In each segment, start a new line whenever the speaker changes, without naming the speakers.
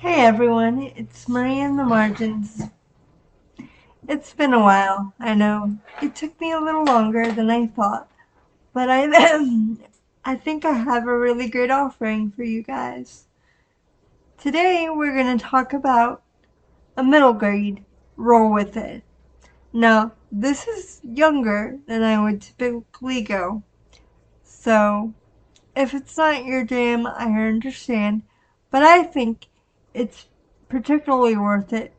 Hey everyone, it's Marie in the Margins. It's been a while, I know. It took me a little longer than I thought, but I think I have a really great offering for you guys. Today we're going to talk about a middle grade. Roll with it. Now, this is younger than I would typically go, so if it's not your jam, I understand, but I think it's particularly worth it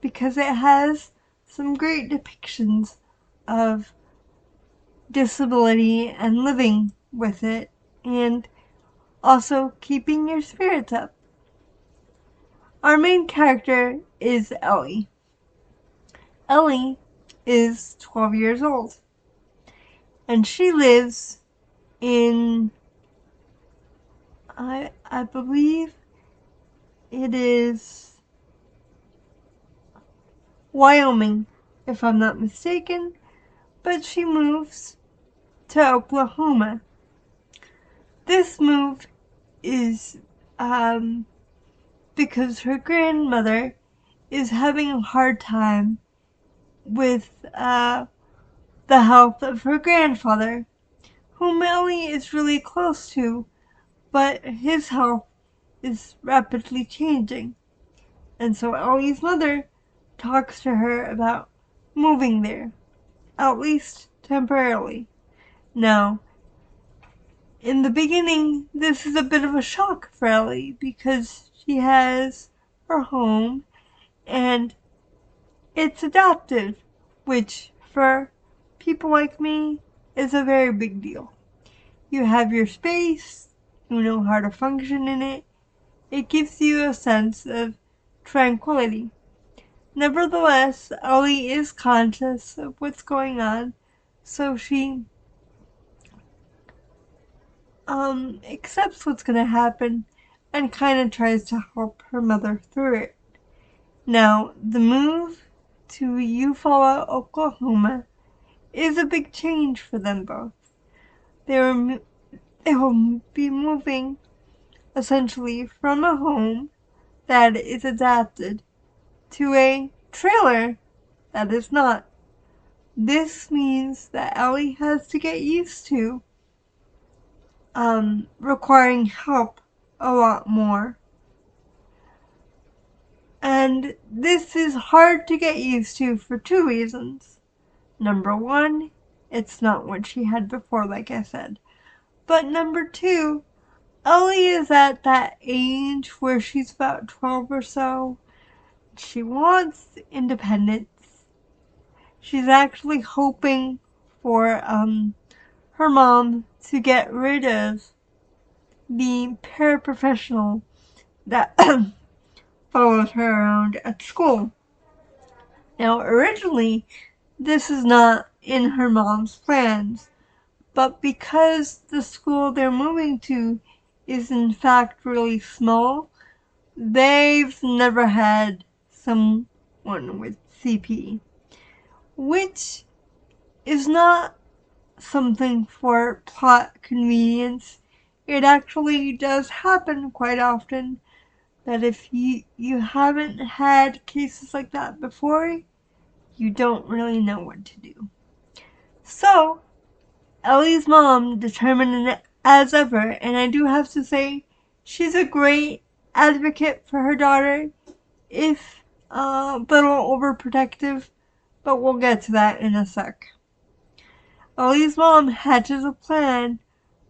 because it has some great depictions of disability and living with it, and also keeping your spirits up. Our main character is Ellie. Ellie is 12 years old, and she lives in, I believe it is Wyoming, if I'm not mistaken, but she moves to Oklahoma. This move is because her grandmother is having a hard time with the health of her grandfather, whom Ellie is really close to, but his health is rapidly changing. And so Ellie's mother talks to her about moving there, at least temporarily. Now, in the beginning, this is a bit of a shock for Ellie because she has her home and it's adaptive, which for people like me is a very big deal. You have your space, you know how to function in it, it gives you a sense of tranquility. Nevertheless, Ellie is conscious of what's going on, so she accepts what's gonna happen and kind of tries to help her mother through it. Now, the move to Eufaula, Oklahoma is a big change for them both. They will be moving essentially from a home that is adapted to a trailer that is not. This means that Ellie has to get used to requiring help a lot more. And this is hard to get used to for two reasons. Number one, it's not what she had before, like I said. But number two, Ellie is at that age where she's about 12 or so. She wants independence. She's actually hoping for her mom to get rid of the paraprofessional that followed her around at school. Now, originally, this is not in her mom's plans, but because the school they're moving to is in fact really small, they've never had someone with CP, which is not something for plot convenience. It actually does happen quite often that if you haven't had cases like that before, you don't really know what to do. So, Ellie's mom determined as ever, and I do have to say, she's a great advocate for her daughter, if a little overprotective, but we'll get to that in a sec. Ellie's mom hatches a plan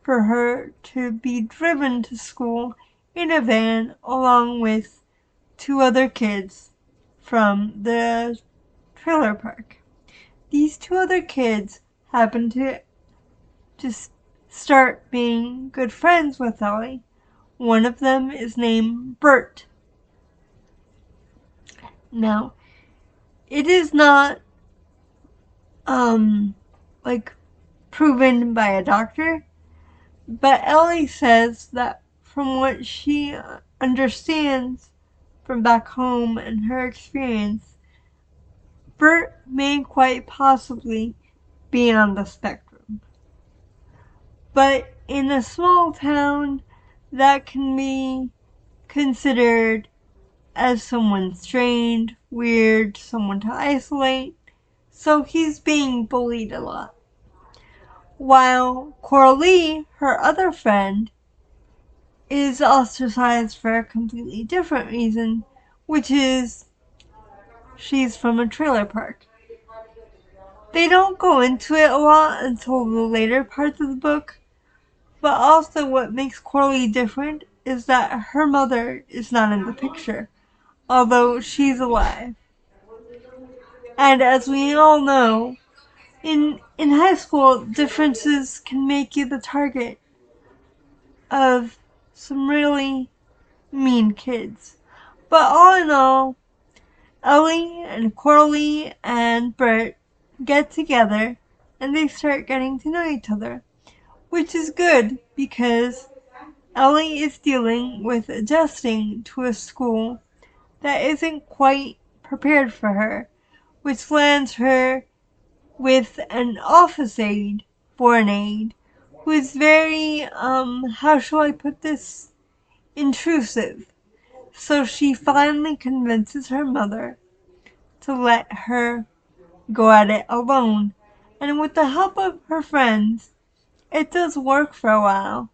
for her to be driven to school in a van along with two other kids from the trailer park. These two other kids happen to just start being good friends with Ellie. One of them is named Bert. Now, it is not like proven by a doctor, but Ellie says that from what she understands from back home and her experience, Bert may quite possibly be on the spectrum. But in a small town, that can be considered as someone strange, weird, someone to isolate, so he's being bullied a lot. While Coralie, her other friend, is ostracized for a completely different reason, which is she's from a trailer park. They don't go into it a lot until the later parts of the book, but also what makes Coralie different is that her mother is not in the picture, although she's alive. And as we all know, in high school, differences can make you the target of some really mean kids. But all in all, Ellie and Coralie and Bert get together and they start getting to know each other, which is good because Ellie is dealing with adjusting to a school that isn't quite prepared for her, which lands her with an office aide, foreign aide, who is very, how shall I put this, intrusive. So she finally convinces her mother to let her go at it alone. And with the help of her friends, it does work for a while.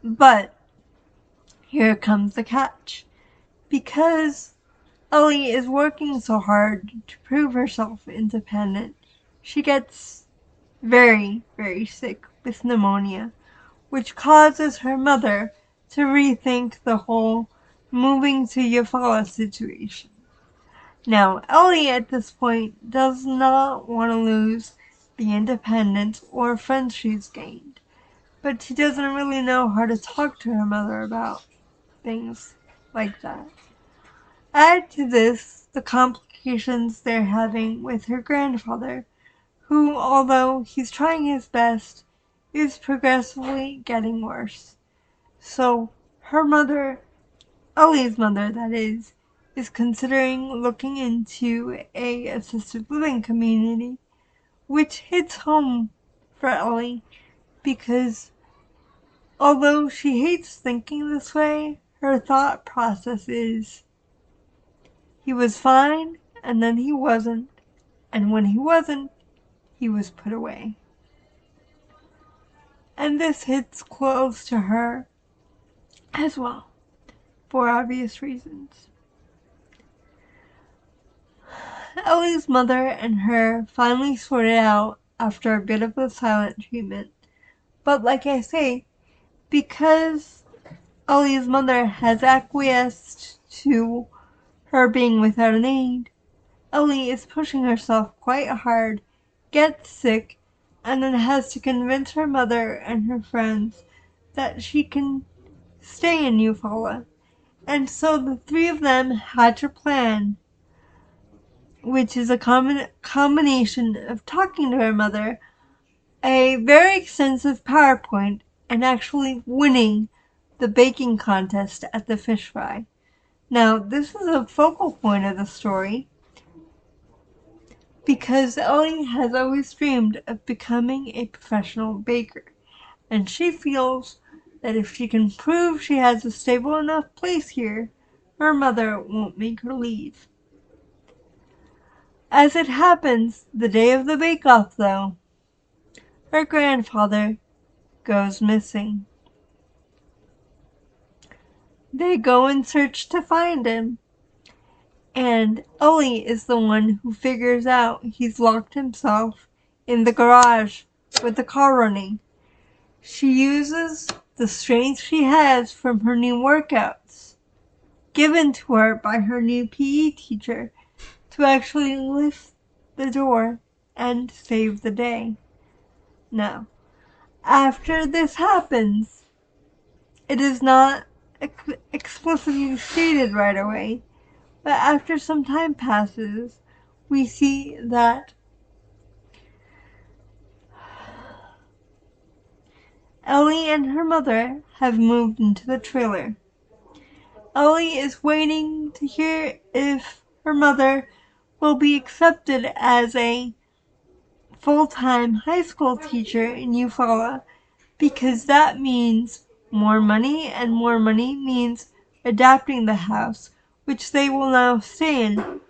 But here comes the catch. Because Ellie is working so hard to prove herself independent, she gets very, very sick with pneumonia, which causes her mother to rethink the whole moving to Eufaula situation. Now, Ellie at this point does not want to lose the independence or friends she's gained, but she doesn't really know how to talk to her mother about things like that. Add to this the complications they're having with her grandfather, who, although he's trying his best, is progressively getting worse. So her mother, Ellie's mother that is considering looking into a assisted living community, which hits home for Ellie because although she hates thinking this way, her thought process is he was fine and then he wasn't, and when he wasn't, he was put away. And this hits close to her as well, for obvious reasons. Ellie's mother and her finally sorted out after a bit of a silent treatment. But like I say, because Ellie's mother has acquiesced to her being without an aide, Ellie is pushing herself quite hard, gets sick, and then has to convince her mother and her friends that she can stay in Eufaula. And so the three of them hatch a plan, which is a combination of talking to her mother, a very extensive PowerPoint, and actually winning the baking contest at the fish fry. Now, this is a focal point of the story because Ellie has always dreamed of becoming a professional baker, and she feels that if she can prove she has a stable enough place here, her mother won't make her leave. As it happens, the day of the bake-off, though, her grandfather goes missing. They go in search to find him, and Ellie is the one who figures out he's locked himself in the garage with the car running. She uses the strength she has from her new workouts, given to her by her new PE teacher, to actually lift the door and save the day. Now, after this happens, it is not explicitly stated right away, but after some time passes, we see that Ellie and her mother have moved into the trailer. Ellie is waiting to hear if her mother will be accepted as a full-time high school teacher in Eufaula, because that means more money, and more money means adapting the house, which they will now stay in,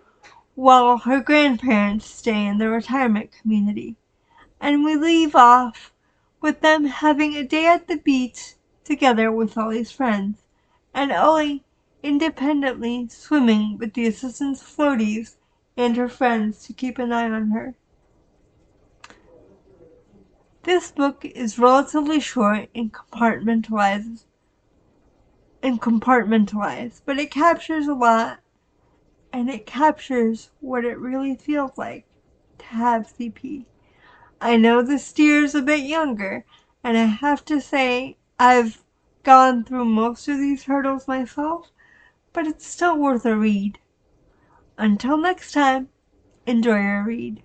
while her grandparents stay in the retirement community. And we leave off with them having a day at the beach together with Ollie's friends, and Ollie independently swimming with the assistant's floaties and her friends to keep an eye on her. This book is relatively short and compartmentalized, but it captures a lot, and it captures what it really feels like to have CP. I know the steer's a bit younger, and I have to say I've gone through most of these hurdles myself, but it's still worth a read. Until next time, enjoy your read.